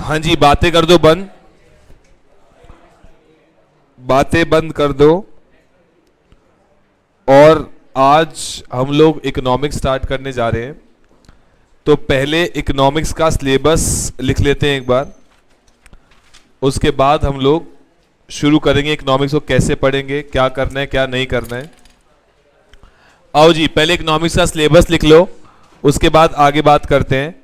हाँ जी, बातें कर दो बंद, बातें बंद कर दो। और आज हम लोग इकोनॉमिक्स स्टार्ट करने जा रहे हैं, तो पहले इकोनॉमिक्स का सिलेबस लिख लेते हैं एक बार। उसके बाद हम लोग शुरू करेंगे इकोनॉमिक्स को कैसे पढ़ेंगे, क्या करना है क्या नहीं करना है। आओ जी, पहले इकोनॉमिक्स का सिलेबस लिख लो, उसके बाद आगे बात करते हैं।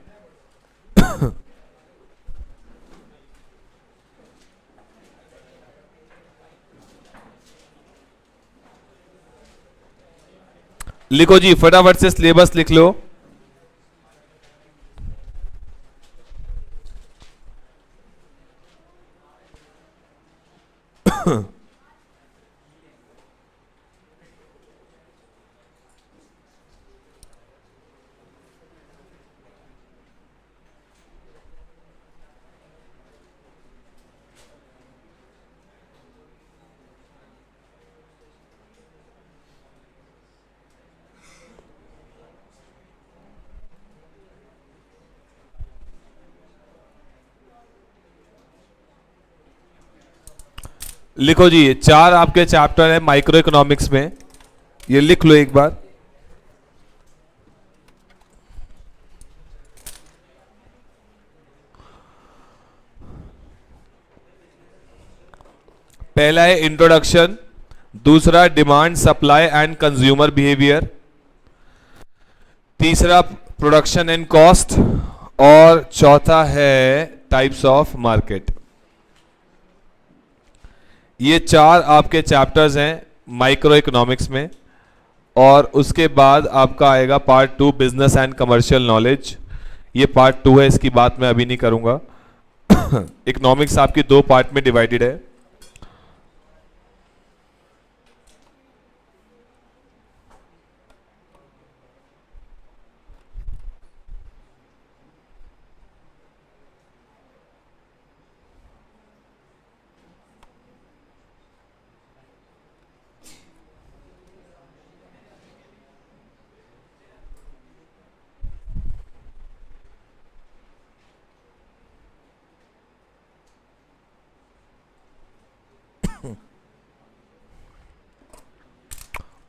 लिखो जी, फटाफट से सिलेबस लिख लो। लिखो जी, ये 4 आपके चैप्टर है माइक्रो इकोनॉमिक्स में, ये लिख लो एक बार। पहला है इंट्रोडक्शन, दूसरा demand supply and consumer behaviour, तीसरा प्रोडक्शन एंड कॉस्ट, और चौथा है टाइप्स ऑफ मार्केट। ये 4 आपके चैप्टर्स हैं माइक्रो इकोनॉमिक्स में। और उसके बाद आपका आएगा part 2 business and commercial knowledge. ये पार्ट 2 है, इसकी बात मैं अभी नहीं करूंगा। इकोनॉमिक्स आपकी 2 पार्ट में डिवाइडेड है।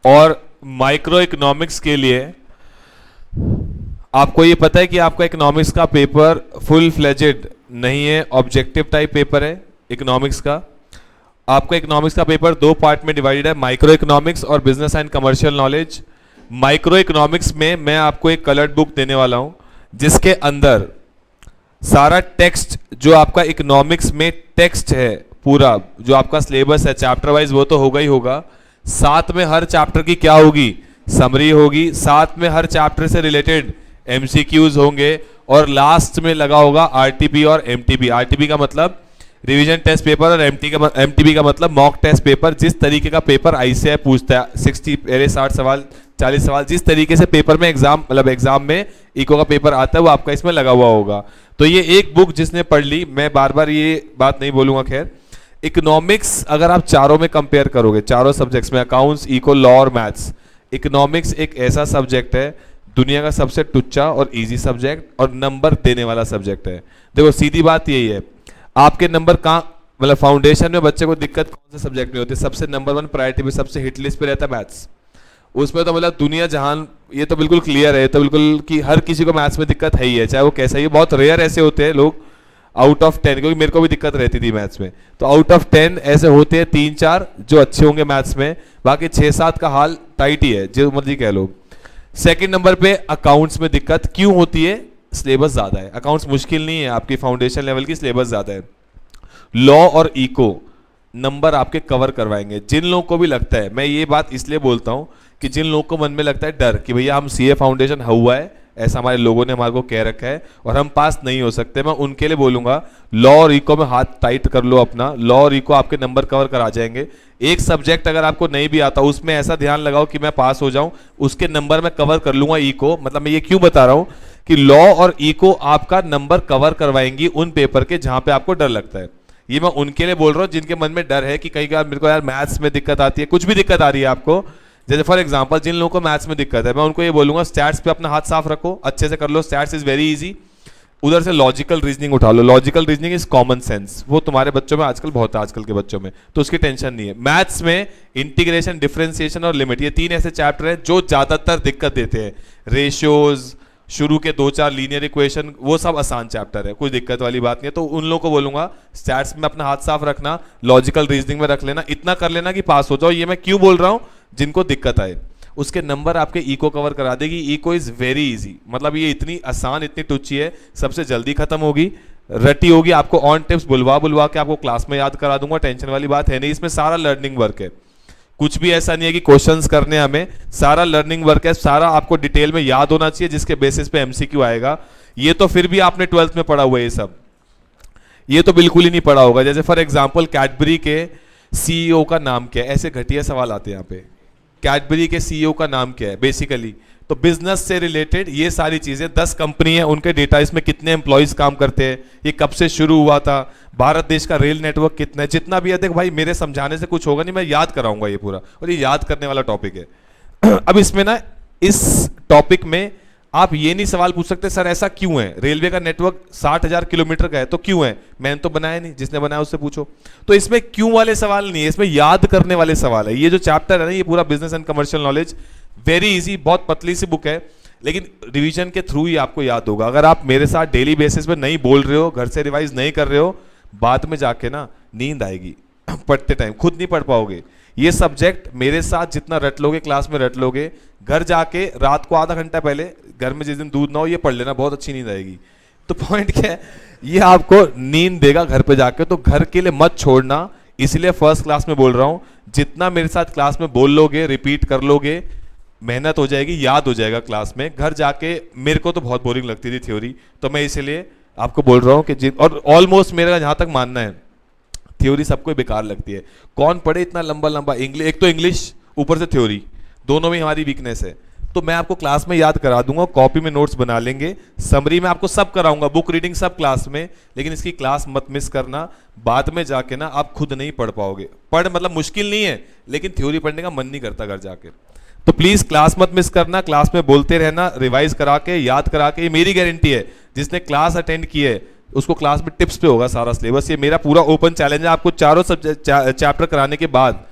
और माइक्रो इकोनॉमिक्स के लिए आपको ये पता है कि आपका इकोनॉमिक्स का पेपर फुल फ्लेजेड नहीं है, ऑब्जेक्टिव टाइप पेपर है इकोनॉमिक्स का। आपका इकोनॉमिक्स का पेपर 2 पार्ट में डिवाइडेड है, माइक्रो इकोनॉमिक्स और business and commercial knowledge. Micro economics में मैं आपको एक कलर्ड बुक देने वाला हूं, जिसके अंदर सारा टेक्स्ट जो आपका इकोनॉमिक्स में टेक्स्ट है, पूरा जो आपका सिलेबस है चैप्टर वाइज, वो तो होगा ही होगा। साथ में हर चैप्टर की क्या होगी, समरी होगी, साथ में हर चैप्टर से रिलेटेड एमसीक्यूज होंगे, और लास्ट में लगा होगा आरटीपी और एमटीपी। आरटीपी का मतलब रिवीजन टेस्ट पेपर, और एमटीपी का मतलब मॉक टेस्ट पेपर। जिस तरीके का पेपर आईसीएआई पूछता है, 60 सवाल 40 सवाल, जिस तरीके से पेपर में एग्जाम में इको का पेपर आता है, वो आपका इसमें लगा हुआ होगा। तो ये एक बुक जिसने पढ़ ली, मैं बार बार ये बात नहीं बोलूंगा। खैर, इकोनॉमिक्स अगर आप चारों में कंपेयर करोगे, चारों सब्जेक्ट्स में, अकाउंट्स, इको, लॉ और मैथ्स, इकोनॉमिक्स एक ऐसा सब्जेक्ट है, दुनिया का सबसे टुच्चा और इजी सब्जेक्ट और नंबर देने वाला सब्जेक्ट है। देखो, सीधी बात यही है, आपके नंबर कहाँ, मतलब फाउंडेशन में बच्चे को दिक्कत कौन से सब्जेक्ट में होती है? सबसे नंबर 1 प्रायोरिटी पे, सबसे हिट लिस्ट पे रहता है मैथ्स। उसमें तो मतलब दुनिया जहान, ये तो बिल्कुल क्लियर है, तो बिल्कुल कि हर किसी को मैथ्स में दिक्कत है ही है, चाहे वो कैसा ही। बहुत रेयर ऐसे होते हैं लोग आउट ऑफ 10, क्योंकि मेरे को भी दिक्कत रहती थी मैथ्स में, तो आउट ऑफ 10 ऐसे होते हैं 3-4 जो अच्छे होंगे मैथ्स में, बाकी 6-7 का हाल टाइट ही है, जो मर्जी कह लो। सेकंड नंबर पे अकाउंट्स में दिक्कत क्यों होती है? सिलेबस ज्यादा है। अकाउंट्स मुश्किल नहीं है, आपकी फाउंडेशन लेवल की, सिलेबस ज्यादा है। लॉ और इको नंबर आपके कवर करवाएंगे। जिन लोगों को भी लगता है, मैं ये बात इसलिए बोलता हूं कि जिन लोगों को मन में लगता है डर कि भैया हम सीए फाउंडेशन हुआ है, ऐसा हमारे लोगों ने हमारे को कह रखा है और हम पास नहीं हो सकते, मैं उनके लिए बोलूंगा लॉ और इको में हाथ टाइट कर लो अपना। लॉ और इको आपके नंबर कवर करा जाएंगे। एक सब्जेक्ट अगर आपको नहीं भी आता, उसमें ऐसा ध्यान लगाओ कि मैं पास हो जाऊं, उसके नंबर में कवर कर लूंगा इको। मतलब मैं ये क्यों बता रहा हूं कि लॉ और इको आपका नंबर कवर करवाएंगी उन पेपर के जहां पे आपको डर लगता है। ये मैं उनके लिए बोल रहा हूं जिनके मन में डर है कि कई बार मेरे को यार मैथ्स में दिक्कत आती है, कुछ भी दिक्कत आ रही है आपको। जैसे फॉर एग्जांपल जिन लोगों को मैथ्स में दिक्कत है, मैं उनको ये बोलूंगा स्टैट्स पे अपना हाथ साफ रखो, अच्छे से कर लो, स्टैट्स इज वेरी इजी। उधर से लॉजिकल रीजनिंग उठा लो, logical reasoning is common sense, वो तुम्हारे बच्चों में आजकल बहुत है, आजकल के बच्चों में, तो उसकी टेंशन नहीं है। मैथ्स में इंटीग्रेशन, डिफरेंशिएशन और लिमिट, ये 3 ऐसे चैप्टर हैं जो ज्यादातर दिक्कत देते हैं। रेशियोज, शुरू के 2-4 लीनियर इक्वेशन, वो सब आसान चैप्टर है, कोई दिक्कत वाली बात नहीं है। तो उन लोगों को बोलूंगा स्टैट्स में अपना हाथ साफ रखना, लॉजिकल रीजनिंग में रख लेना, इतना कर लेना कि पास हो जाओ। ये मैं क्यों बोल रहा हूं, जिनको दिक्कत आए उसके नंबर आपके इको कवर करा देगी। इको इज वेरी इजी, मतलब ये इतनी आसान, इतनी टुच्ची है, सबसे जल्दी खत्म होगी, रटी होगी। आपको ऑन टिप्स बुलवा बुलवा के आपको क्लास में याद करा दूंगा, टेंशन वाली बात है नहीं। इसमें सारा लर्निंग वर्क है, कुछ भी ऐसा नहीं है कि क्वेश्चंस करने हमें, सारा लर्निंग वर्क है, सारा आपको डिटेल में याद होना चाहिए, जिसके बेसिस पे एमसीक्यू आएगा। ये तो फिर भी आपने 12th में पढ़ा हुआ है, ये सब ये तो बिल्कुल ही नहीं पढ़ा होगा। जैसे फॉर एग्जांपल कैडबरी के सीईओ का नाम क्या है, ऐसे घटिया सवाल आते हैं यहाँ पे। कैडबरी के सीईओ का नाम क्या है बेसिकली, तो बिजनेस से रिलेटेड ये सारी चीजें, 10 कंपनी है, उनके डेटा, इसमें कितने एम्प्लॉयज काम करते हैं, ये कब से शुरू हुआ था, भारत देश का रेल नेटवर्क कितना है, जितना भी है। देख भाई, मेरे समझाने से कुछ होगा नहीं, मैं याद कराऊंगा ये पूरा, और ये याद करने वाला टॉपिक है। अब इसमें ना, इस टॉपिक में आप ये नहीं सवाल पूछ सकते सर ऐसा क्यों है, रेलवे का नेटवर्क 60,000 किलोमीटर का है तो क्यों है, मैंने तो बनाया नहीं, जिसने बनाया उससे पूछो। तो इसमें क्यों वाले सवाल नहीं है, इसमें याद करने वाले सवाल है। ये जो चैप्टर है ना, ये पूरा business and commercial knowledge, very easy, बहुत पतली सी बुक है, लेकिन रिवीजन के थ्रू ही आपको याद होगा। अगर आप मेरे साथ डेली बेसिस पे नहीं बोल रहे हो, घर से रिवाइज नहीं कर रहे हो, बाद में जाके ना नींद आएगी पढ़ते टाइम, खुद नहीं पढ़ पाओगे। ये सब्जेक्ट मेरे साथ जितना रट लोगे, क्लास में रट लोगे, घर जाके रात को आधा घंटा पहले, घर में जिस दिन दूध ना हो, ये पढ़ लेना, बहुत अच्छी नींद आएगी। तो पॉइंट क्या है, ये आपको नींद देगा घर पे जाके, तो घर के लिए मत छोड़ना। इसलिए फर्स्ट क्लास में बोल रहा हूं, जितना मेरे साथ क्लास में बोल लोगे, रिपीट कर लोगे, मेहनत हो जाएगी, याद हो जाएगा क्लास में। घर जाके मेरे को तो बहुत बोरिंग लगती थी थ्योरी, तो मैं इसीलिए आपको बोल रहा हूं कि और ऑलमोस्ट मेरा जहां तक मानना है, थ्योरी सबको बेकार लगती है। कौन पढ़े इतना लंबा लंबा इंग्लिश, एक तो इंग्लिश ऊपर से थ्योरी, दोनों में हमारी वीकनेस है। तो मैं आपको क्लास में याद करा दूंगा, कॉपी में नोट्स बना लेंगे, समरी में आपको सब कराऊंगा, बुक रीडिंग सब क्लास में, लेकिन इसकी क्लास मत मिस करना। बाद में जाके ना आप खुद नहीं पढ़ पाओगे, पढ़ मतलब मुश्किल नहीं है, लेकिन थ्योरी पढ़ने का मन नहीं करता घर जाके। तो प्लीज क्लास मत मिस करना, क्लास में बोलते रहना, रिवाइज करा के, याद करा के। ये मेरी गारंटी है, जिसने क्लास अटेंड की है उसको क्लास में टिप्स पे होगा सारा सिलेबस। ये मेरा पूरा ओपन चैलेंज है। आपको चारों सब्जेक्ट चैप्टर कराने के बाद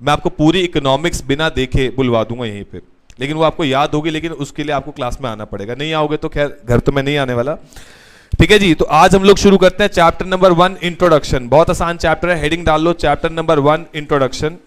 मैं आपको पूरी इकोनॉमिक्स बिना देखे बुलवा दूंगा यहीं पे, लेकिन वो आपको याद होगी, लेकिन उसके लिए आपको क्लास में आना पड़ेगा। नहीं आओगे तो खैर घर तो मैं नहीं आने वाला, ठीक है जी। तो आज हम लोग शुरू करते हैं चैप्टर नंबर 1 इंट्रोडक्शन। बहुत आसान चैप्टर है, हेडिंग डाल लो चैप्टर नंबर 1 इंट्रोडक्शन।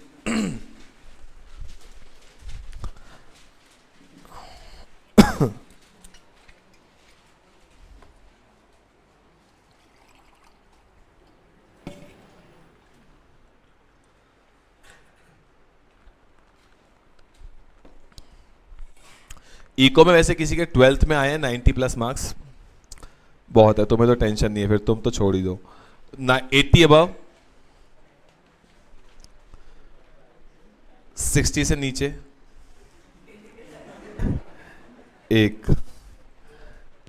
इको में वैसे किसी के 12th में आए हैं 90+ मार्क्स, बहुत है, तुम्हें तो टेंशन नहीं है, फिर तुम तो छोड़ ही दो। 80 अबव, 60 से नीचे एक,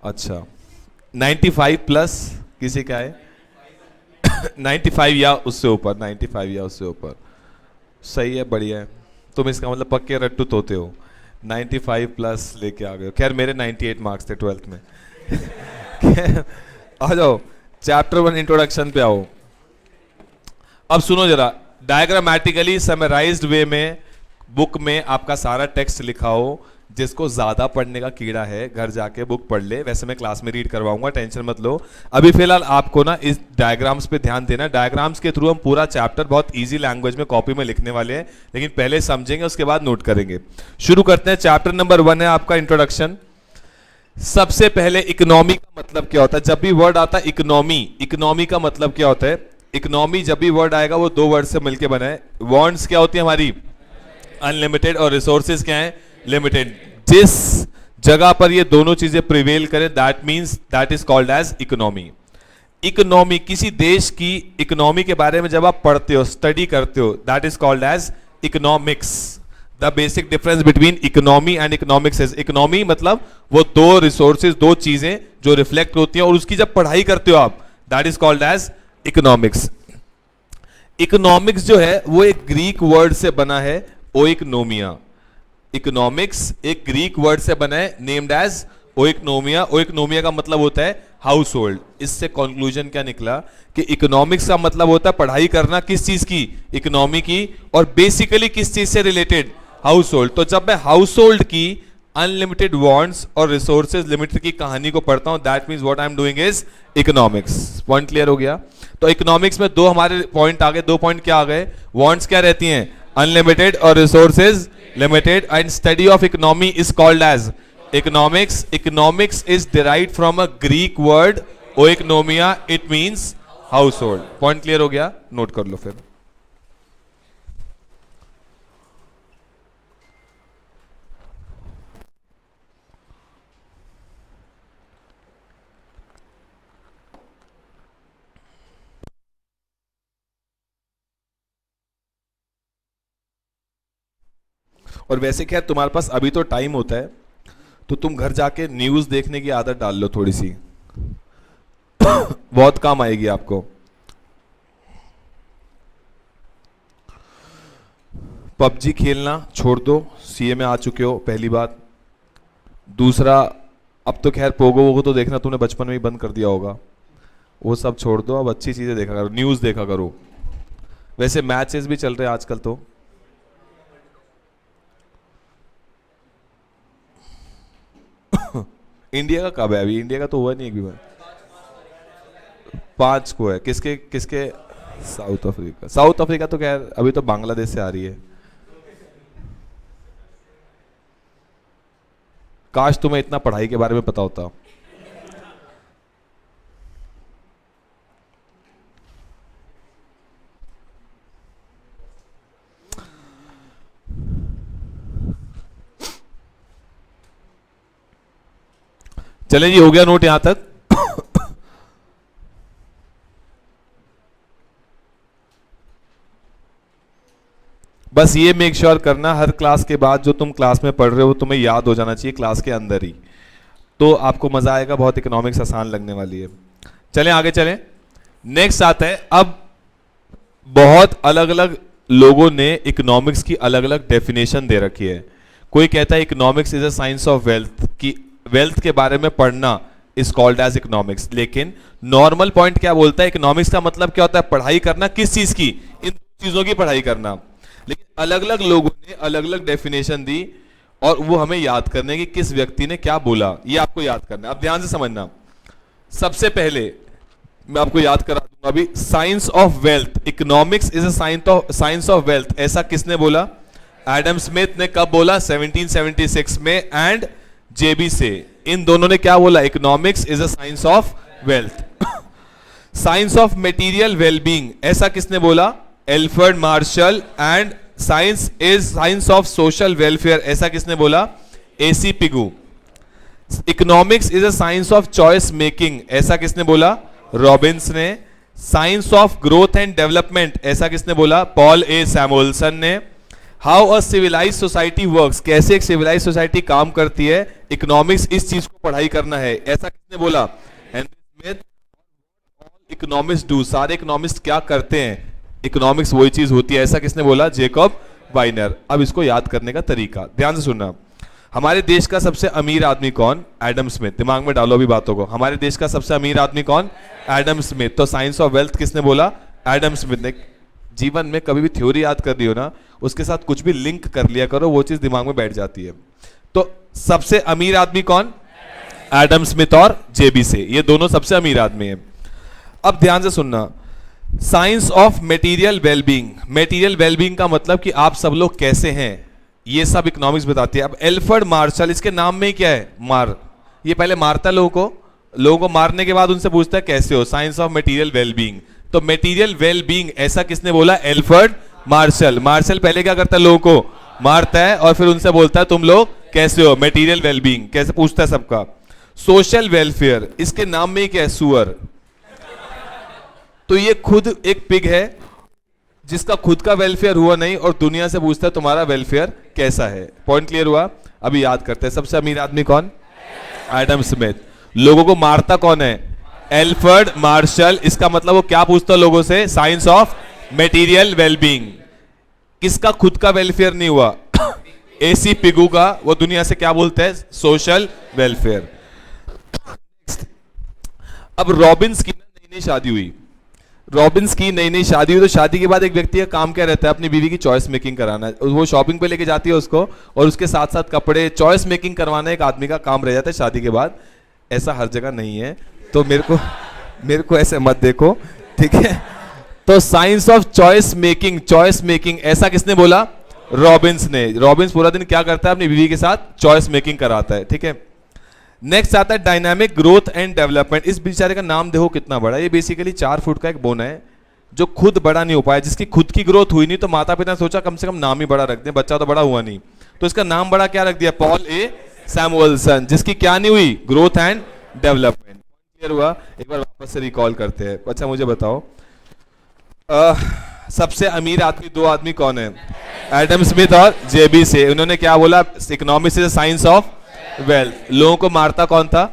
अच्छा 95+ किसी का है 95 या उससे ऊपर, 95 या उससे ऊपर, सही है, बढ़िया है। तुम इसका मतलब पक्के रट्टू तोते हो, 95+ लेके आ गए। खैर मेरे 98 मार्क्स थे 12th में। आ जाओ चैप्टर 1 इंट्रोडक्शन पे आओ। अब सुनो जरा, डायग्रामेटिकली समराइज्ड वे में बुक में आपका सारा टेक्स्ट लिखा हो। जिसको ज्यादा पढ़ने का कीड़ा है घर जाके बुक पढ़ ले, वैसे मैं क्लास में रीड करवाऊंगा, टेंशन मत लो। अभी फिलहाल आपको ना इस डायग्राम्स पे ध्यान देना। डायग्राम्स के थ्रू हम पूरा चैप्टर बहुत इजी लैंग्वेज में कॉपी में लिखने वाले हैं, लेकिन पहले समझेंगे उसके बाद नोट करेंगे। शुरू करते हैं। चैप्टर नंबर 1 है आपका इंट्रोडक्शन। सबसे पहले इकोनॉमी का मतलब क्या होता है। जब भी वर्ड आता है इकोनॉमी, इकोनॉमी का मतलब क्या होता है। इकोनॉमी जब भी वर्ड आएगा वो 2 वर्ड से मिलकर बना है। वांट्स क्या होती है हमारी, अनलिमिटेड, और रिसोर्सेज क्या है, लिमिटेड। जिस जगह पर ये दोनों चीजें प्रिवेल करें, that means that is called as economy. Economy, किसी देश की इकोनॉमी के बारे में जब आप पढ़ते हो, स्टडी करते हो, that is called as economics. The basic difference between economy and economics is, economy मतलब वो 2 रिसोर्सेज, 2 चीजें जो रिफ्लेक्ट होती हैं, और उसकी जब पढ़ाई करते हो आप, that is called as economics. Economics जो है वो एक ग्रीक वर्ड से बना है, ओइकोनोमिया। इकोनॉमिक्स एक ग्रीक वर्ड से बना है, नेम्ड एज ओइकोनोमिया। ओइकोनोमिया का मतलब होता है हाउस होल्ड। इससे कंक्लूजन क्या निकला कि इकोनॉमिक्स का मतलब होता है पढ़ाई करना किस चीज की, इकोनॉमी की, और बेसिकली किस चीज से रिलेटेड, हाउस होल्ड। तो जब मैं हाउस होल्ड की अनलिमिटेड वांट्स और रिसोर्सेज लिमिटेड की कहानी को पढ़ता हूं, that means what I am doing is economics. Point clear हो गया? तो इकोनॉमिक्स में दो हमारे पॉइंट आ गए। दो पॉइंट क्या आ गए? वांट्स क्या रहती हैं? अनलिमिटेड, और resources limited. And study of economy is called as economics. Economics is derived from a Greek word oikonomia, it means household. Point clear हो गया? नोट कर लो फिर। और वैसे खैर तुम्हारे पास अभी तो टाइम होता है, तो तुम घर जाके न्यूज देखने की आदत डाल लो थोड़ी सी, बहुत काम आएगी आपको। पबजी खेलना छोड़ दो, सीए में आ चुके हो, पहली बात। दूसरा, अब तो खैर पोगो वोगो तो देखना तुमने बचपन में ही बंद कर दिया होगा, वो सब छोड़ दो। अब अच्छी चीजें देखा करो, न्यूज देखा करो। वैसे मैचेस भी चल रहे हैं आजकल तो। इंडिया का कब है? अभी इंडिया का तो हुआ नहीं एक भी बार। 5 को है। किसके किसके? South Africa. साउथ अफ्रीका तो खैर अभी तो बांग्लादेश से आ रही है। काश तुम्हें इतना पढ़ाई के बारे में पता होता। चले जी, हो गया नोट यहां तक? बस ये मेक श्योर करना हर क्लास के बाद जो तुम क्लास में पढ़ रहे हो तुम्हें याद हो जाना चाहिए क्लास के अंदर ही, तो आपको मजा आएगा, बहुत इकोनॉमिक्स आसान लगने वाली है। चलें आगे चलें। नेक्स्ट आता है, अब बहुत अलग अलग लोगों ने इकोनॉमिक्स की अलग अलग डेफिनेशन दे रखी है। कोई कहता है economics is a science of wealth, की वेल्थ के बारे में पढ़ना इज कॉल्ड एज इकोनॉमिक्स। लेकिन नॉर्मल पॉइंट क्या बोलता है? इकोनॉमिक्स का मतलब क्या होता है? पढ़ाई करना किस चीज की? इन चीजों की पढ़ाई करना। लेकिन अलग अलग लोगों ने अलग अलग डेफिनेशन दी, और वो हमें याद करने की किस व्यक्ति ने क्या बोला, ये आपको याद करना। अब ध्यान से समझना। सबसे पहले मैं आपको याद करा दूंगा अभी, science of wealth. Economics is a science of wealth, ऐसा किसने बोला? एडम स्मिथ ने। कब बोला? 1776 में। एंड जेबी से, इन दोनों ने क्या बोला? Economics is a science of wealth. Science of material wellbeing, ऐसा किसने बोला? Alfred Marshall. And science is science of social welfare, ऐसा किसने बोला? A C Pigou. Economics is a science of choice making, ऐसा किसने बोला? रॉबिन्स ने। Science of growth and development, ऐसा किसने बोला? पॉल ए सैमुअल्सन ने। How a civilised society works, कैसे एक सिविलाइज सोसाइटी काम करती है, इकोनॉमिक्स इस चीज को पढ़ाई करना है, ऐसा किसने बोला? Henry Smith. इकोनॉमिक्स डू, सारे इकोनॉमिस्ट क्या करते हैं? इकोनॉमिक्स वही चीज होती है, ऐसा किसने बोला? जेकब वाइनर। अब इसको याद करने का तरीका ध्यान से सुनना। हमारे देश का सबसे अमीर आदमी कौन? Adam Smith. दिमाग में डालो अभी बातों को। हमारे देश का सबसे अमीर आदमी कौन? Adam Smith. तो साइंस ऑफ वेल्थ किसने बोला? एडम स्मिथ ने। जीवन में कभी भी थ्योरी याद कर रही हो ना, उसके साथ कुछ भी लिंक कर लिया करो, वो चीज दिमाग में बैठ जाती है। तो सबसे अमीर आदमी कौन? एडम स्मिथ और जेबी से, ये दोनों सबसे अमीर आदमी है। अब ध्यान से सुनना, science of material wellbeing. Material wellbeing का मतलब कि आप सब लोग कैसे हैं, ये सब इकोनॉमिक्स बताती है। अब एल्फ्रेड मार्शल, इसके नाम में क्या है? मार। ये पहले मारता है लोगों को मारने के बाद उनसे पूछता है कैसे हो? Science of material wellbeing. तो मटेरियल वेलबींग ऐसा किसने बोला? Alfred martial. मार्शल पहले क्या करता है? लोगों को मारता है और फिर उनसे बोलता है तुम लोग कैसे हो? मटेरियल वेलबींग कैसे पूछता है सबका। सोशल वेलफेयर, इसके नाम में क्या है? सुअर। तो ये खुद एक पिग है जिसका खुद का वेलफेयर हुआ नहीं और दुनिया से पूछता है तुम्हारा वेलफेयर कैसा है। पॉइंट क्लियर हुआ? अभी याद करते हैं, सबसे अमीर आदमी कौन? Adam Smith. लोगों को मारता कौन है? Alfred Marshall. इसका मतलब वो क्या पूछता है लोगों से? Science of material wellbeing. किसका खुद का वेलफेयर नहीं हुआ? एसी पिगू का। वो दुनिया से क्या बोलते हैं? Social welfare. अब रॉबिन्स की ना नई नई शादी हुई, रॉबिन्स की नई नई शादी हुई, तो शादी के बाद एक व्यक्ति का काम क्या रहता है, अपनी बीवी की चॉइस मेकिंग कराना है। वो शॉपिंग पे लेके जाती है उसको, और उसके साथ साथ कपड़े, चॉइस मेकिंग करवाना एक आदमी का काम रह जाता है शादी के बाद। ऐसा हर जगह नहीं है, तो मेरे को ऐसे मत देखो, ठीक है। तो science of choice making, choice making ऐसा किसने बोला? रॉबिन्स ने। रॉबिन्स पूरा दिन क्या करता है, अपनी बीवी के साथ चॉइस मेकिंग कराता है, ठीक है। नेक्स्ट आता है डायनामिक ग्रोथ एंड डेवलपमेंट। इस बेचारे का नाम देखो कितना बड़ा है। ये बेसिकली 4 फुट का एक बोन है जो खुद बड़ा नहीं हो पाया, जिसकी खुद की ग्रोथ हुई नहीं, तो माता पिता ने सोचा कम से कम नाम ही बड़ा रख दें, बच्चा तो बड़ा हुआ नहीं, तो इसका नाम बड़ा क्या रख दिया? पॉल ए सैमुअल्सन, जिसकी क्या नहीं हुई? Growth and development. क्लियर हुआ? एक बार वापस से रिकॉल करते हैं। अच्छा मुझे बताओ, सबसे अमीर आदमी, 2 आदमी कौन है? एडम स्मिथ और जेबी से। उन्होंने क्या बोला? Economics is science of wealth. लोगों को मारता कौन था?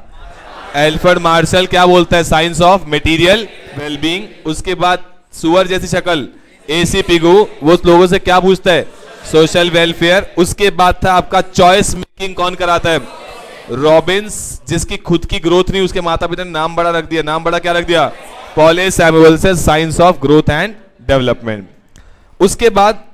Alfred Marshall. क्या बोलता है? Science of material wellbeing. उसके बाद सुअर जैसी शक्ल, एसी पिगू, वो लोगों से क्या पूछता है? Social welfare. उसके बाद था आपका चॉइस मेकिंग, कौन कराता है? रॉबिन्स, जिसकी खुद की ग्रोथ नहीं, उसके माता पिता ने नाम बड़ा रख दिया। नाम बड़ा क्या रख दिया? Paul A Samuelson, science of growth and development. उसके बाद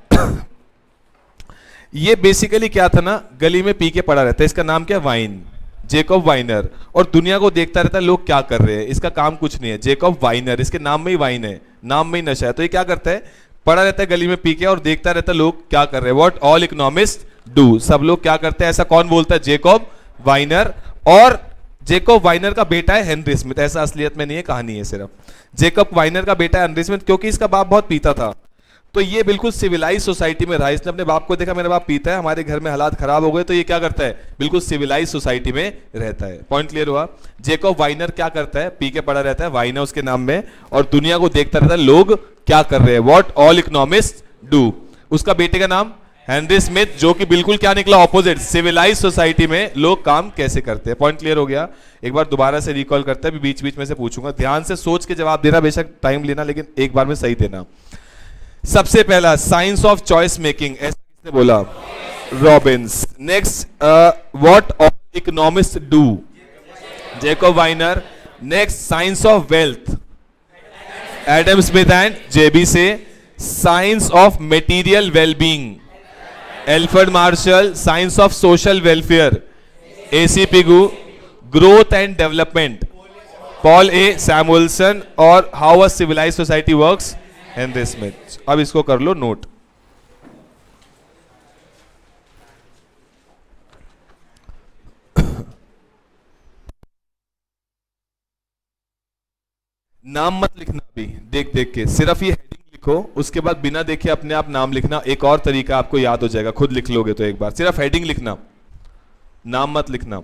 ये बेसिकली क्या था ना, गली में पी के पड़ा रहता है। इसका नाम क्या है? वाइन, जेकब वाइनर। और दुनिया को देखता रहता है लोग क्या कर रहे हैं, इसका काम कुछ नहीं है। जेकब वाइनर, इसके नाम में ही वाइन है, नाम में ही नशा है। तो ये क्या करता है? पड़ा रहता है गली में पी के और देखता रहता है लोग क्या कर रहे हैं। व्हाट ऑल इकोनॉमिस्ट डू, सब लोग क्या करते हैं, ऐसा कौन बोलता है? Jacob Viner. और जेकब वाइनर का बेटा है हेनरी स्मिथ। ऐसा असलियत में नहीं है, कहानी है सिर्फ। जेकब वाइनर का बेटा है हेनरी स्मिथ, क्योंकि इसका बाप बहुत पीता था, तो ये बिल्कुल सिविलाइज सोसाइटी में रहा। इसने अपने बाप को देखा, मेरा बाप पीता है, हमारे घर में हालात खराब हो गए, तो ये क्या करता है? बिल्कुल सिविलाइज सोसाइटी में रहता है। पॉइंट क्लियर हुआ? जेकब वाइनर क्या करता है? पी के पड़ा रहता है, वाइन है उसके नाम में, और दुनिया को देखता रहता है लोग क्या कर रहे हैं। What all economist do. उसका बेटे का नाम हेनरी स्मिथ, जो कि बिल्कुल क्या निकला? ऑपोजिट। सिविलाइज सोसाइटी में लोग काम कैसे करते हैं। पॉइंट क्लियर हो गया? एक बार दोबारा से रिकॉल करते हैं, बीच बीच में से पूछूंगा, ध्यान से सोच के जवाब देना, बेशक टाइम लेना, लेकिन एक बार में सही देना। सबसे पहला साइंस ऑफ चॉइस मेकिंग, ऐसा किसने बोला? Robbins. Next, what all economist do, Jacob Viner. Next, science of wealth, Adam Smith and J B Say. Science of material wellbeing, Alfred Marshall. Science of social welfare, A C Pigou. Growth and development, Paul A Samuelson. और how a civilised society works, Henry Smith. अब इसको कर लो note. नाम मत लिखना अभी, देख देख के, सिर्फ ये हेडिंग लिखो, उसके बाद बिना देखे अपने आप नाम लिखना। एक और तरीका आपको याद हो जाएगा, खुद लिख लोगे तो। एक बार सिर्फ हेडिंग लिखना, नाम मत लिखना।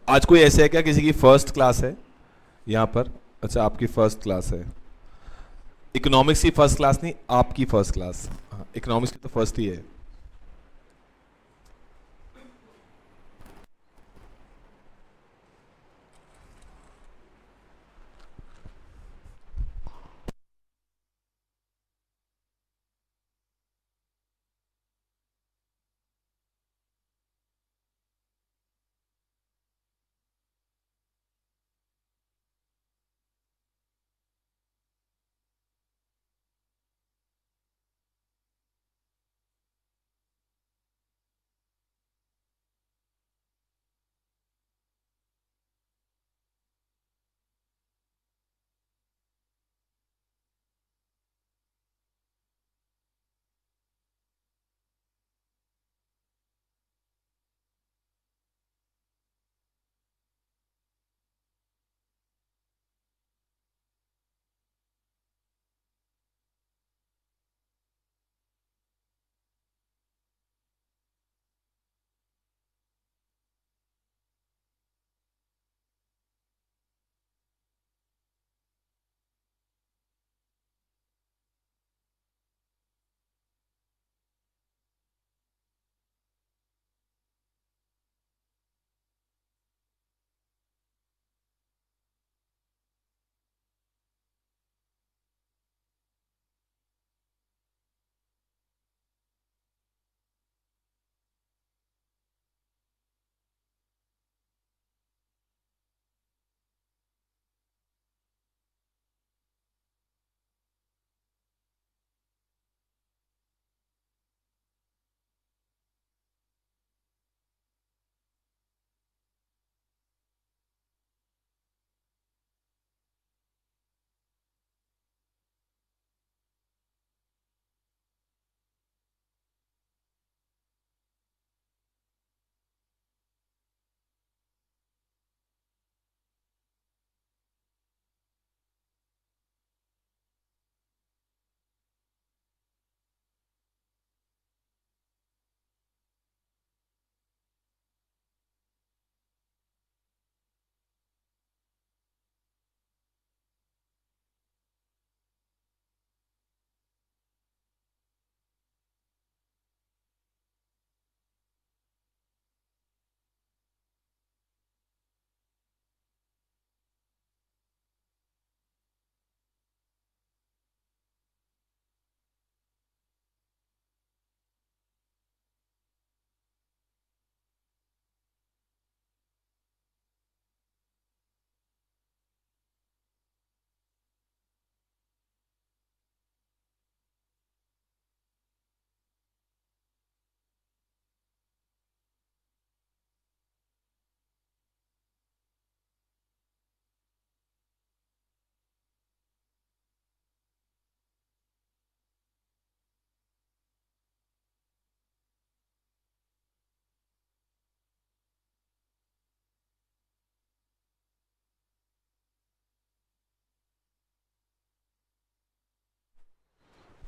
आज कोई ऐसे है क्या, किसी की फर्स्ट क्लास है यहाँ पर? अच्छा, आपकी फर्स्ट क्लास है। इकोनॉमिक्स की फर्स्ट क्लास नहीं, आपकी फर्स्ट क्लास। इकोनॉमिक्स की तो फर्स्ट ही है।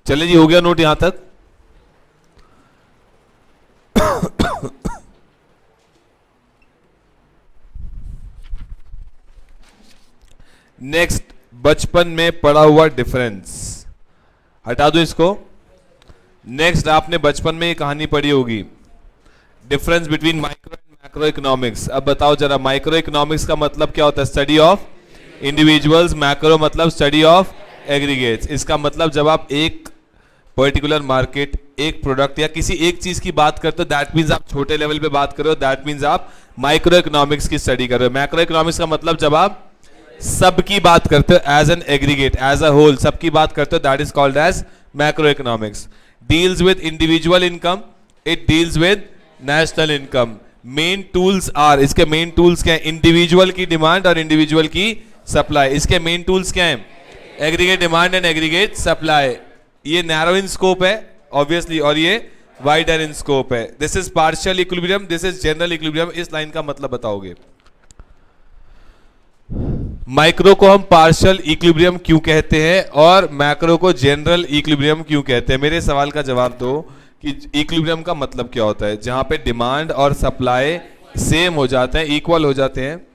चलिए जी, हो गया नोट यहां तक। नेक्स्ट, बचपन में पढ़ा हुआ डिफरेंस, हटा दो इसको। नेक्स्ट, आपने बचपन में ये कहानी पढ़ी होगी, difference between micro and macro economics. अब बताओ जरा, माइक्रो इकोनॉमिक्स का मतलब क्या होता है? Study of individuals. मैक्रो मतलब स्टडी ऑफ एग्रीगेट्स। इसका मतलब जब आप एक पर्टिकुलर मार्केट, एक प्रोडक्ट या किसी एक चीज की बात करते हो, दैट मीन्स आप छोटे लेवल पे बात कर रहे हो, दैट मीन्स आप माइक्रो इकोनॉमिक्स की स्टडी कर रहे हो। मैक्रो इकोनॉमिक्स का मतलब जब आप सबकी बात करते हो, as an aggregate, as a whole, सबकी बात करते हो, that is called as macro economics. Deals with individual income, it deals with national income. Main tools are, इसके मेन टूल्स क्या है? इंडिविजुअल की डिमांड और इंडिविजुअल की सप्लाई। इसके मेन टूल्स क्या है? Aggregate demand and aggregate supply. ये नैरो इन स्कोप है ऑब्वियसली, और ये वाइडर इन स्कोप है। This is partial equilibrium, this is general equilibrium. इस लाइन का मतलब बताओगे। माइक्रो को हम पार्शियल इक्विलिब्रियम क्यों कहते हैं और मैक्रो को जनरल इक्विलिब्रियम क्यों कहते हैं? मेरे सवाल का जवाब दो कि इक्विलिब्रियम का मतलब क्या होता है? जहां पे डिमांड और सप्लाई सेम हो जाते हैं, इक्वल हो जाते हैं।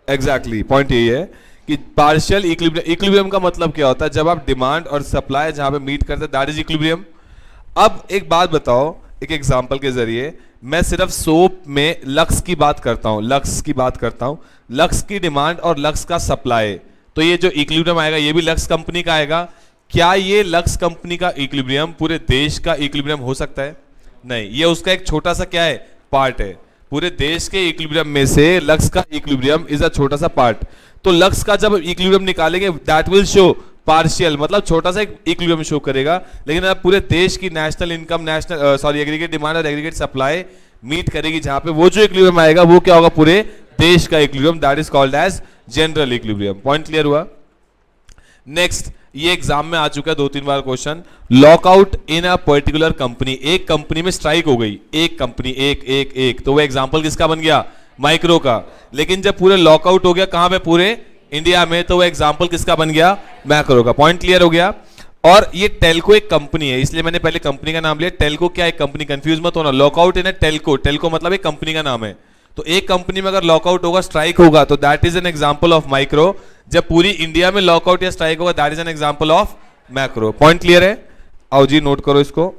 एग्जैक्टली, पॉइंट यही है कि पार्शियल इक्विलिब्रियम, इक्विलिब्रियम का मतलब क्या होता है? जब आप डिमांड और सप्लाई जहां पे मीट करते हैं, दैट इज इक्विलिब्रियम। अब एक बात बताओ, एक एग्जांपल के जरिए, मैं सिर्फ सोप में लक्स की बात करता हूं, लक्स की बात करता हूं, लक्स की डिमांड और लक्स का सप्लाई, तो ये जो इक्विलिब्रियम आएगा ये भी लक्स कंपनी का आएगा। क्या ये लक्स कंपनी का इक्विलिब्रियम पूरे देश का इक्विलिब्रियम हो सकता है? नहीं, ये उसका एक छोटा सा क्या है? पार्ट है। पूरे देश के इक्विलिब्रियम में से लक्स का इक्विलिब्रियम इज अ छोटा सा पार्ट। तो लक्स का जब इक्विलिब्रियम निकालेंगे, दैट विल शो पार्शियल, मतलब छोटा सा इक्विलिब्रियम शो करेगा। लेकिन अब पूरे देश की national income, national sorry aggregate demand और एग्रीगेट सप्लाई मीट करेगी, जहां पे वो जो इक्विलिब्रियम आएगा वो क्या होगा? पूरे देश का equilibrium, that is called as general equilibrium. Point clear हुआ? नेक्स्ट, ये एग्जाम में आ चुका है 2-3 बार question. Lockout in a particular company, एक कंपनी में स्ट्राइक हो गई, एक कंपनी, एक एक एक, तो वो एग्जांपल किसका बन गया? माइक्रो का। लेकिन जब पूरे लॉकआउट हो गया, कहां पे? पूरे इंडिया में, तो वो एग्जांपल किसका बन गया? मैक्रो का। पॉइंट क्लियर हो गया? और ये टेल्को एक कंपनी है, इसलिए मैंने पहले कंपनी का नाम लिया। टेल्को क्या एक कंपनी? कंफ्यूज मत होना। लॉकआउट इन अ टेल्को, टेल्को मतलब एक कंपनी का नाम है। तो एक कंपनी में अगर लॉकआउट होगा, स्ट्राइक होगा, तो that is an example of micro. जब पूरी इंडिया में लॉकआउट या स्ट्राइक होगा, that is an example of macro. Point clear है? आओ जी, नोट करो इसको।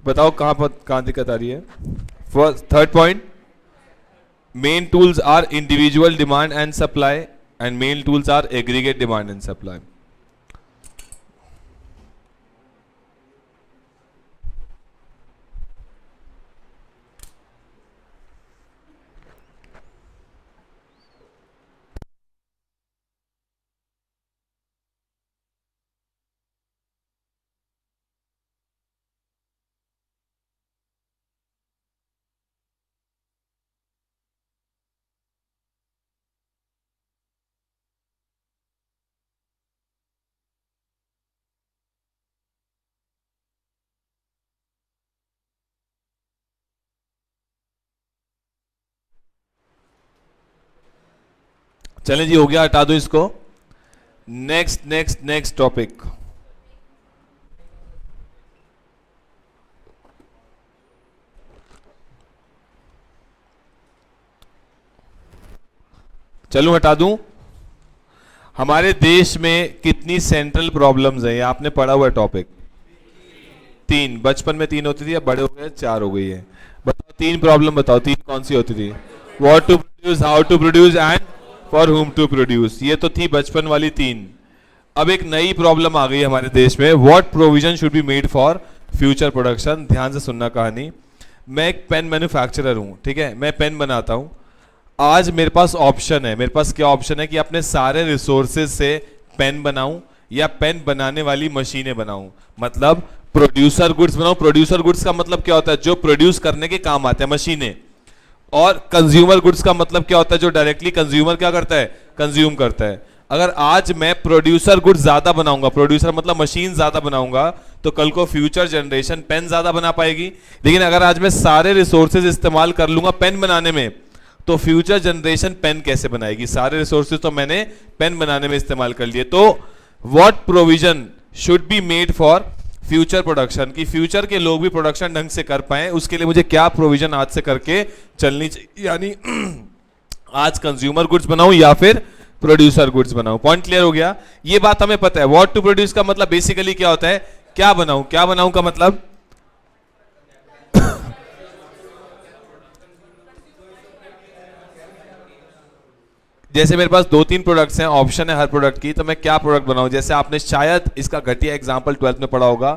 बताओ कहां पर, कहां दिक्कत आ रही है? Third point, main tools are individual demand and supply, and main tools are aggregate demand and supply. चलें जी, हो गया, हटा दो इसको। Next next next topic. चलूं, हटा दूं। हमारे देश में कितनी सेंट्रल प्रॉब्लम्स हैं, ये आपने पढ़ा हुआ टॉपिक? तीन। बचपन में तीन होती थी, अब बड़े हो गए चार हो गई है। बताओ तीन प्रॉब्लम, बताओ तीन कौन सी होती थी? What to produce, how to produce and for whom to produce. ये तो थी बचपन वाली तीन। अब एक नई प्रॉब्लम आ गई है हमारे देश में, what provision should be made for future production. ध्यान से सुनना कहानी। मैं एक पेन मैन्युफैक्चरर हूँ, ठीक है, मैं पेन बनाता हूँ। आज मेरे पास ऑप्शन है, मेरे पास क्या ऑप्शन है कि अपने सारे रिसोर्सेज से पेन बनाऊं या पेन बनाने वाली मशीनें बनाऊं। मतलब प्रोड्यूसर गुड्स बनाऊं। प्रोड्यूसर गुड्स का मतलब क्या होता है? जो प्रोड्यूस करने के काम आते हैं, मशीनें। और कंज्यूमर गुड्स का मतलब क्या होता है? जो डायरेक्टली कंज्यूमर क्या करता है? कंज्यूम करता है। अगर आज मैं प्रोड्यूसर गुड्स ज्यादा बनाऊंगा, प्रोड्यूसर मतलब मशीन ज्यादा बनाऊंगा, तो कल को फ्यूचर जनरेशन पेन ज्यादा बना पाएगी। लेकिन अगर आज मैं सारे रिसोर्सेज इस्तेमाल कर लूंगा पेन बनाने में, तो फ्यूचर जनरेशन पेन कैसे बनाएगी? सारे रिसोर्सेज तो मैंने पेन बनाने में इस्तेमाल कर लिए। तो what provision should be made for future production, कि फ्यूचर के लोग भी प्रोडक्शन ढंग से कर पाए, उसके लिए मुझे क्या प्रोविजन आज से करके चलनी चाहिए? यानी आज कंज्यूमर गुड्स बनाऊं या फिर प्रोड्यूसर गुड्स बनाऊं। पॉइंट क्लियर हो गया? ये बात हमें पता है। व्हाट टू प्रोड्यूस का मतलब बेसिकली क्या होता है? क्या बनाऊं, क्या बनाऊं का मतलब जैसे मेरे पास दो तीन प्रोडक्ट्स हैं, ऑप्शन है हर प्रोडक्ट की, तो मैं क्या प्रोडक्ट बनाऊं? जैसे आपने शायद इसका घटिया एग्जांपल 12th में पढ़ा होगा,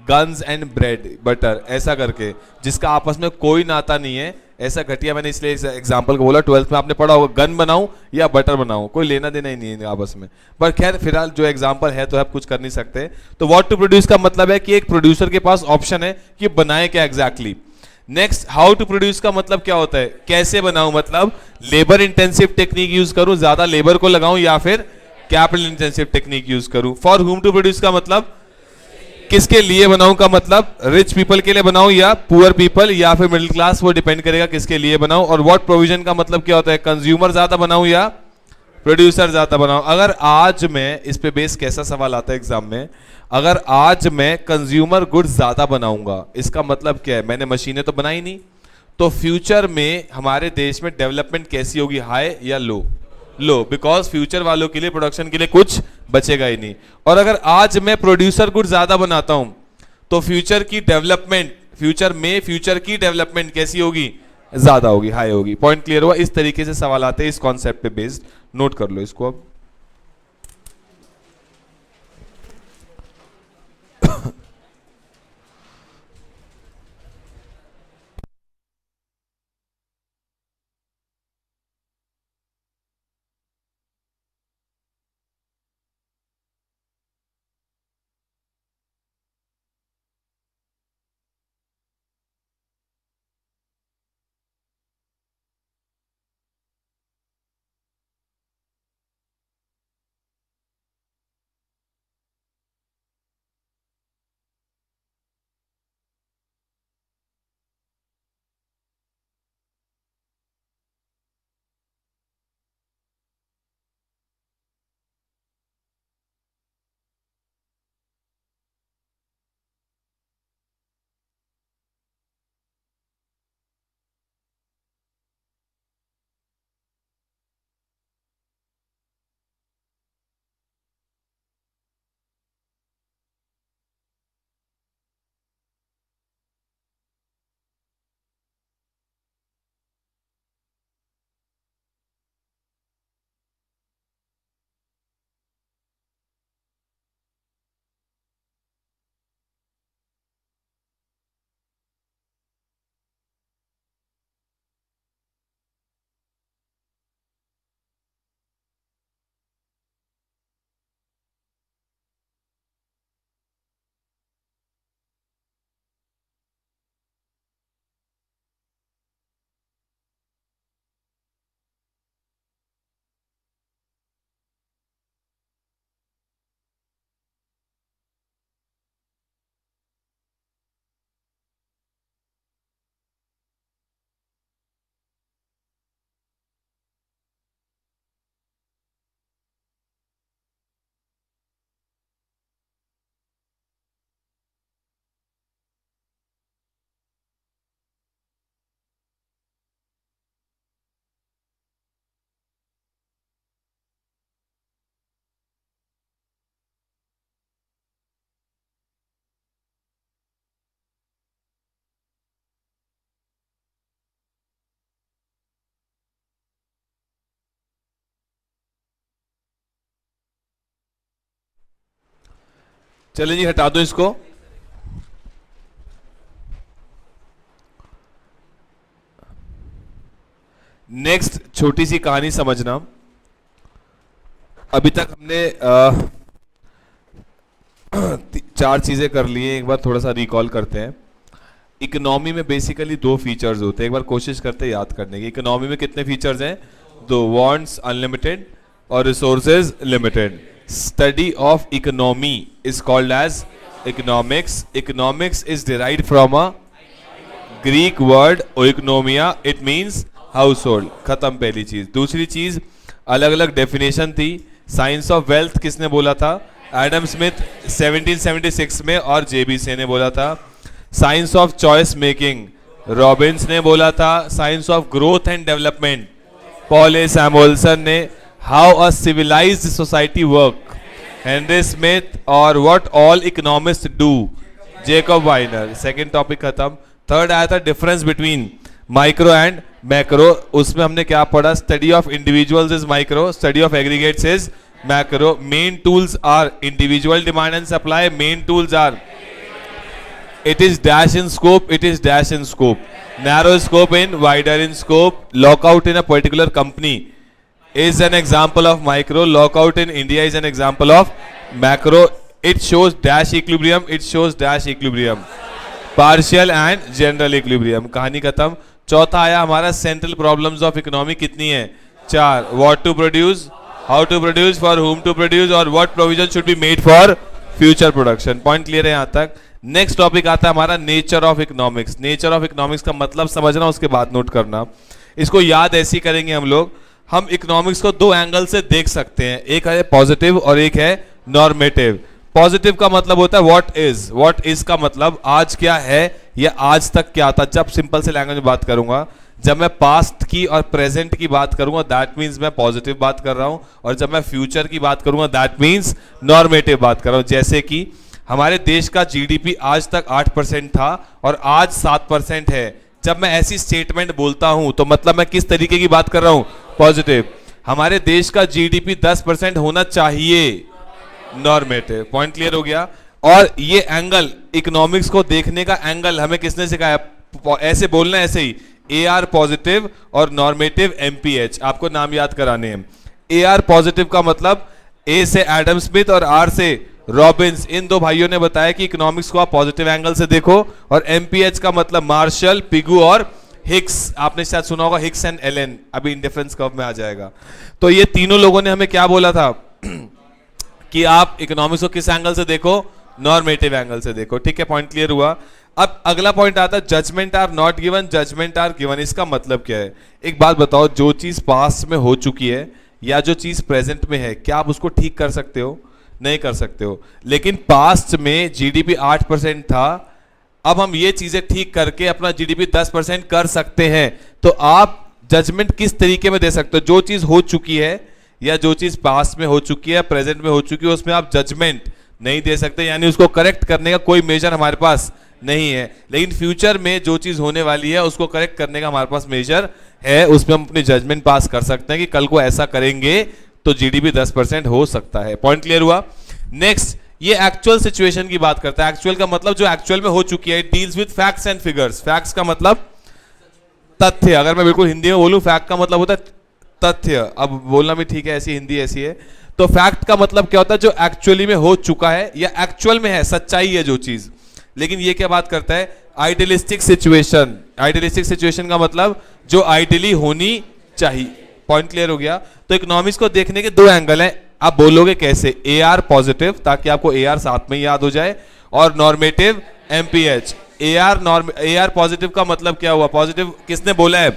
गन्स एंड ब्रेड बटर, ऐसा करके, जिसका आपस में कोई नाता नहीं है। ऐसा घटिया मैंने इसलिए इस एग्जांपल को बोला। 12th में आपने पढ़ा होगा गन बनाऊं या बटर बनाऊं, कोई लेना देना ही नहीं है आपस में। पर खैर फिलहाल जो एग्जांपल है तो आप कुछ कर नहीं सकते। तो व्हाट टू प्रोड्यूस का मतलब है कि एक प्रोड्यूसर के पास ऑप्शन है कि बनाए क्या exactly. Next, how to produce का मतलब क्या होता है? कैसे बनाऊं, मतलब लेबर इंटेंसिव टेक्निक यूज करूं, ज्यादा लेबर को लगाऊं, या फिर कैपिटल इंटेंसिव टेक्निक यूज करूं। फॉर हुम टू प्रोड्यूस का मतलब किसके लिए बनाऊं का मतलब रिच पीपल के लिए बनाऊं या पुअर पीपल या फिर मिडिल क्लास, वो डिपेंड करेगा किसके लिए बनाऊं। और व्हाट प्रोविजन का मतलब क्या होता है? कंज्यूमर ज्यादा बनाऊं या प्रोड्यूसर ज्यादा बनाऊं। अगर आज मैं इस पे बेस, कैसा सवाल आता है एग्जाम में, अगर आज मैं कंज्यूमर गुड्स ज्यादा बनाऊंगा, इसका मतलब क्या है? मैंने मशीनें तो बनाई नहीं, तो फ्यूचर में हमारे देश में डेवलपमेंट कैसी होगी? हाई या लो? लो, बिकॉज फ्यूचर वालों के लिए, प्रोडक्शन के लिए कुछ बचेगा ही नहीं। और अगर आज मैं प्रोड्यूसर गुड्स ज्यादा बनाता हूं, तो फ्यूचर की डेवलपमेंट, फ्यूचर में फ्यूचर की डेवलपमेंट कैसी होगी? ज्यादा होगी, हाई होगी। पॉइंट क्लियर हुआ? इस तरीके से सवाल आते हैं इस कॉन्सेप्ट पे बेस्ड। नोट कर लो इसको अब। चलिए जी हटा दो इसको। नेक्स्ट छोटी सी कहानी समझना। अभी तक हमने चार चीजें कर ली हैं, एक बार थोड़ा सा रिकॉल करते हैं। इकोनॉमी में बेसिकली दो फीचर्स होते हैं, एक बार कोशिश करते हैं याद करने की। इकोनॉमी में कितने फीचर्स हैं? दो, वांट्स अनलिमिटेड और resources limited. Study of economy is called as economics. Economics is derived from a Greek word oikonomia, it means household. खत्म पहली चीज। दूसरी चीज, अलग अलग डेफिनेशन थी। साइंस ऑफ वेल्थ किसने बोला था? एडम स्मिथ 1776 में, और जेबीसे ने बोला था। Science of choice making Robbins ने बोला था। Science of growth and development Paul A Samuelson ने। How a civilized society work Henry Smith. और what all economist do Jacob Viner. Second topic खत्म। थर्ड आया था difference between micro and macro. उसमें हमने क्या पढ़ा? Study of individuals is micro, study of aggregates is macro. Main tools are individual demand and supply. Main tools are it is dash in scope, it is dash in scope, narrow scope in wider in scope. Lockout in a particular company is an example of micro. Lockout in India is an example of macro. It shows dash equilibrium, it shows dash equilibrium, partial and general equilibrium. कहानी खत्म। चौथा आया हमारा central problems of economy. कितनी है? 4। What to produce, how to produce, for whom to produce, और what provision should be made for future production. Point clear है यहाँ तक? नेक्स्ट टॉपिक आता है हमारा nature of economics. Nature of economics का मतलब समझना, उसके बाद नोट करना। इसको याद ऐसे ही करेंगे हम लोग। हम इकोनॉमिक्स को दो एंगल से देख सकते हैं, एक है पॉजिटिव और एक है नॉर्मेटिव। पॉजिटिव का मतलब होता है व्हाट इज। व्हाट इज का मतलब आज क्या है या आज तक क्या था। जब सिंपल से लैंग्वेज में बात करूंगा, जब मैं पास्ट की और प्रेजेंट की बात करूंगा दैट मीन्स मैं पॉजिटिव बात कर रहा हूं, और जब मैं फ्यूचर की बात करूंगा दैट मीन्स नॉर्मेटिव बात कर रहा हूं। जैसे कि हमारे देश का जीडीपी आज तक 8% था और आज 7% है। जब मैं ऐसी स्टेटमेंट बोलता हूं तो मतलब मैं किस तरीके की बात कर रहा हूं? पॉजिटिव। हमारे देश का जीडीपी 10% होना चाहिए, नॉर्मेटिव। पॉइंट क्लियर हो गया? और ये एंगल, इकोनॉमिक्स को देखने का एंगल हमें किसने सिखाया? ऐसे बोलना, ऐसे ही। ए आर पॉजिटिव और नॉर्मेटिव एमपीएच। आपको नाम याद कराने हैं। ए आर पॉजिटिव का मतलब ए से एडम स्मिथ और आर से रॉबिन्स, इन दो भाइयों ने बताया कि इकोनॉमिक्स को आप पॉजिटिव एंगल से देखो। और एमपीएच का मतलब मार्शल, पिगू और हिक्स। आपने शायद सुना होगा हिक्स एंड एलन, अभी इंडिफरेंस कर्व में आ जाएगा। तो ये तीनों लोगों ने हमें क्या बोला था कि आप इकोनॉमिक्स को किस एंगल से देखो? नॉर्मेटिव एंगल से देखो। ठीक है, पॉइंट क्लियर हुआ? अब अगला पॉइंट आता है judgement are not given, judgement are given. इसका मतलब क्या है? एक बात बताओ, जो चीज पास्ट में हो चुकी है या जो चीज प्रेजेंट में है, क्या आप उसको ठीक कर सकते हो? नहीं कर सकते हो। लेकिन पास्ट में जीडीपी 8% था, अब हम ये चीजें ठीक करके अपना जीडीपी 10% कर सकते हैं। तो आप जजमेंट किस तरीके में दे सकते हो? जो चीज हो चुकी है या जो चीज पास्ट में हो चुकी है, प्रेजेंट में हो चुकी है, उसमें आप जजमेंट नहीं दे सकते, यानी उसको करेक्ट करने का कोई मेजर हमारे पास नहीं है। लेकिन फ्यूचर में जो चीज होने वाली है उसको करेक्ट करने का हमारे पास मेजर है, उसमें हम अपनी जजमेंट पास कर सकते हैं कि कल को ऐसा करेंगे तो जीडीपी 10% हो सकता है। पॉइंट क्लियर हुआ? नेक्स्ट, ये एक्चुअल सिचुएशन की बात करता है। एक्चुअल का मतलब जो एक्चुअल में हो चुकी है। Deals with facts and figures. Facts का मतलब तथ्य। अगर मैं बिल्कुल हिंदी में बोलूं, फैक्ट का मतलब होता है तथ्य। अब बोलना भी ठीक है, ऐसी हिंदी ऐसी है। तो फैक्ट का मतलब क्या होता है? जो एक्चुअली में हो चुका है या एक्चुअल में है, सच्चाई है जो चीज। लेकिन ये क्या बात करता है? Idealistic situation. आइडियलिस्टिक सिचुएशन का मतलब जो आइडियली होनी चाहिए। पॉइंट क्लियर हो गया? तो इकोनॉमिक्स को देखने के दो एंगल हैं। आप बोलोगे कैसे? ए आर पॉजिटिव, ताकि आपको ए आर साथ में याद हो जाए, और normative MPH. A R positive का मतलब क्या हुआ? पॉजिटिव किसने बोला है?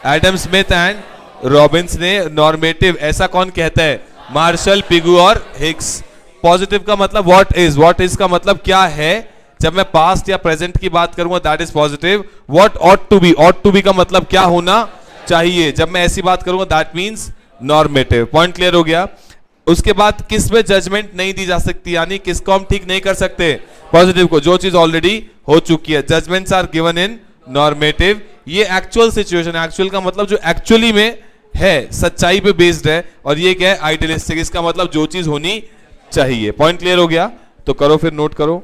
एडम स्मिथ एंड रॉबिन्स ने। नॉर्मेटिव ऐसा कौन कहता है? मार्शल, पिगू और हिक्स। पॉजिटिव का मतलब व्हाट इज। व्हाट इज का मतलब क्या है? जब मैं पास्ट या प्रेजेंट की बात करूंगा that is positive. What ought to be. Ought to be का मतलब क्या होना चाहिए, जब मैं ऐसी बात करूंगा that means normative. Point clear हो गया? उसके बाद किस में जजमेंट नहीं दी जा सकती, यानी किसको हम ठीक नहीं कर सकते? पॉजिटिव को, जो चीज ऑलरेडी हो चुकी है। Judgements are given in normative. ये एक्चुअल सिचुएशन। एक्चुअल का मतलब जो एक्चुअली में है, सच्चाई पे बेस्ड है। और ये क्या है? आइडियलिस्टिक। इसका मतलब जो चीज होनी चाहिए। पॉइंट क्लियर हो गया? तो करो, फिर नोट करो।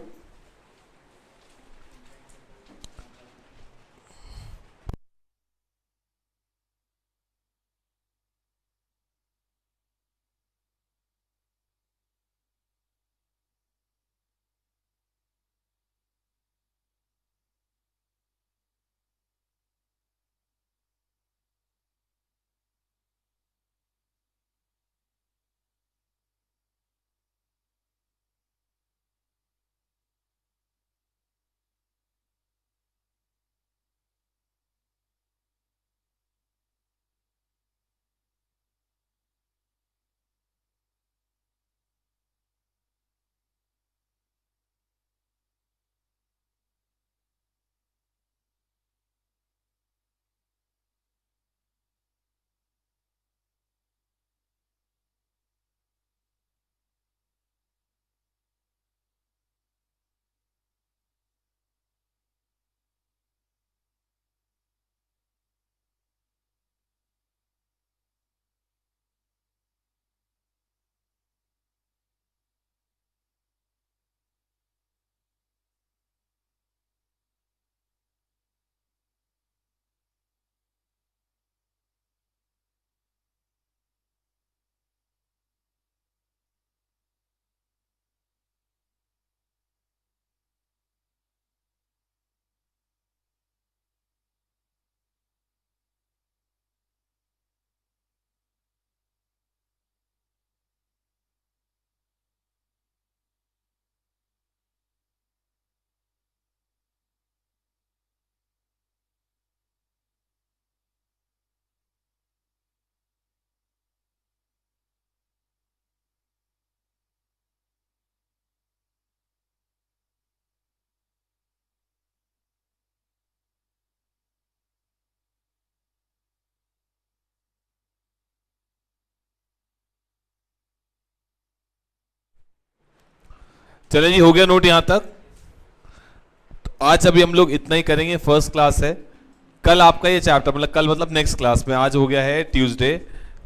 चले जी, हो गया नोट यहां तक। तो आज अभी हम लोग इतना ही करेंगे, फर्स्ट क्लास है। कल आपका ये चैप्टर, मतलब कल मतलब नेक्स्ट क्लास में, आज हो गया है ट्यूसडे,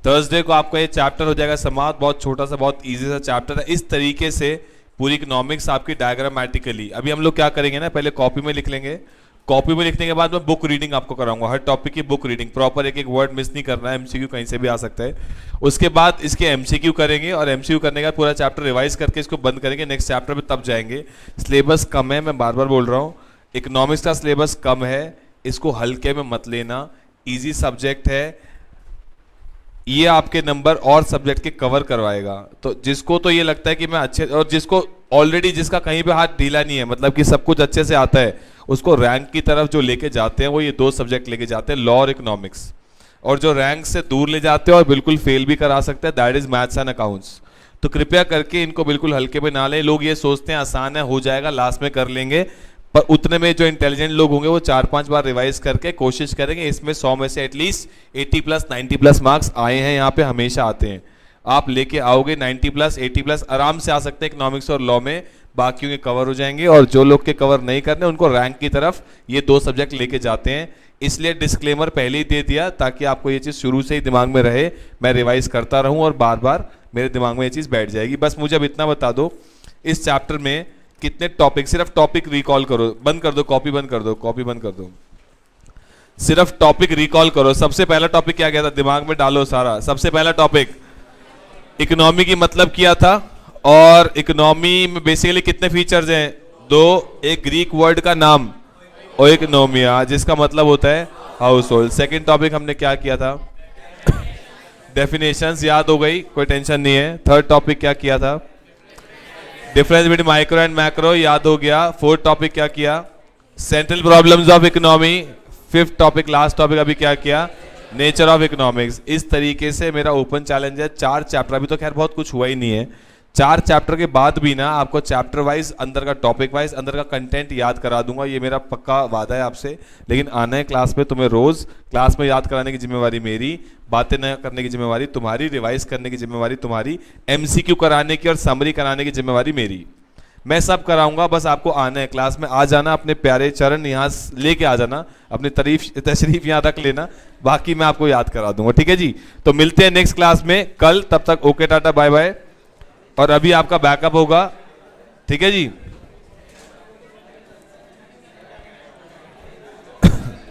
थर्सडे को आपका ये चैप्टर हो जाएगा समाप्त। बहुत छोटा सा, बहुत इजी सा चैप्टर है। इस तरीके से पूरी इकोनॉमिक्स आपकी डायग्रामेटिकली, अभी हम लोग क्या करेंगे ना, पहले कॉपी में लिख लेंगे। कॉपी में लिखने के बाद मैं बुक रीडिंग आपको कराऊंगा, हर टॉपिक की बुक रीडिंग प्रॉपर, एक एक वर्ड मिस नहीं करना है, एमसीक्यू कहीं से भी आ सकता है। उसके बाद इसके एमसीक्यू करेंगे, और एमसीक्यू करने के बाद पूरा चैप्टर रिवाइज करके इसको बंद करेंगे, नेक्स्ट चैप्टर में तब जाएंगे। सिलेबस कम है, मैं बार बार बोल रहा हूँ, इकोनॉमिक्स का सिलेबस कम है, इसको हल्के में मत लेना, इजी सब्जेक्ट है, ये आपके नंबर और सब्जेक्ट के कवर करवाएगा। तो जिसको तो ये लगता है कि मैं अच्छे, और जिसको ऑलरेडी, जिसका कहीं पे हाथ ढीला नहीं है, मतलब कि सब कुछ अच्छे से आता है, उसको रैंक की तरफ जो लेके जाते हैं वो ये दो सब्जेक्ट लेके जाते हैं, लॉ और इकोनॉमिक्स। और जो रैंक से दूर ले जाते हैं और बिल्कुल फेल भी करा सकते हैं, that is maths and accounts. तो कृपया करके इनको बिल्कुल हल्के में ना लें। लोग ये सोचते हैं आसान है, हो जाएगा, लास्ट में कर लेंगे, पर उतने में जो इंटेलिजेंट लोग होंगे वो 4-5 बार रिवाइज करके कोशिश करेंगे। इसमें 100 में से एटलीस्ट 80+, 90+ मार्क्स आए हैं, यहाँ पे हमेशा आते हैं। आप लेके आओगे 90+, 80+ आराम से आ सकते हैं इकोनॉमिक्स और लॉ में, बाकियों के कवर हो जाएंगे। और जो लोग के कवर नहीं करने, उनको रैंक की तरफ ये दो सब्जेक्ट लेके जाते हैं। इसलिए डिस्क्लेमर पहले ही दे दिया, ताकि आपको ये चीज़ शुरू से ही दिमाग में रहे, मैं रिवाइज करता रहूं और बार बार मेरे दिमाग में ये चीज़ बैठ जाएगी। बस मुझे अब इतना बता दो, इस चैप्टर में कितने टॉपिक, सिर्फ टॉपिक रिकॉल करो, बंद कर दो कॉपी, बंद कर दो कॉपी, बंद कर दो, सिर्फ टॉपिक रिकॉल करो। सबसे पहला टॉपिक क्या गया था, दिमाग में डालो सारा। सबसे पहला टॉपिक इकोनॉमी की मतलब किया था, और इकोनॉमी में बेसिकली कितने फीचर्स हैं, दो, एक ग्रीक वर्ड का नाम और इकोनोमिया, जिसका मतलब होता है हाउस होल्ड। सेकेंड टॉपिक हमने क्या किया था, डेफिनेशंस, याद हो गई, कोई टेंशन नहीं है। थर्ड टॉपिक क्या किया था, difference between micro and macro, याद हो गया। फोर्थ टॉपिक क्या किया, central problems of economy. Fifth topic, last topic अभी क्या किया, नेचर ऑफ इकोनॉमिक्स। इस तरीके से मेरा ओपन चैलेंज है, 4 चैप्टर, अभी तो खैर बहुत कुछ हुआ ही नहीं है, 4 चैप्टर के बाद भी ना आपको चैप्टर वाइज, अंदर का टॉपिक वाइज, अंदर का कंटेंट याद करा दूंगा, ये मेरा पक्का वादा है आपसे। लेकिन आना है क्लास में, तुम्हें रोज क्लास में याद कराने की जिम्मेवारी मेरी, बातें न करने की जिम्मेवारी तुम्हारी, रिवाइज करने की जिम्मेवारी तुम्हारी, एमसीक्यू कराने की और समरी कराने की जिम्मेवारी मेरी। मैं सब कराऊंगा, बस आपको आना है, क्लास में आ जाना, अपने प्यारे चरण यहाँ लेके आ जाना, अपनी तशरीफ यहाँ रख लेना, बाकी मैं आपको याद करा दूंगा, ठीक है जी। तो मिलते हैं नेक्स्ट क्लास में कल, तब तक ओके, टाटा, बाय बाय। और अभी आपका बैकअप होगा, ठीक है जी।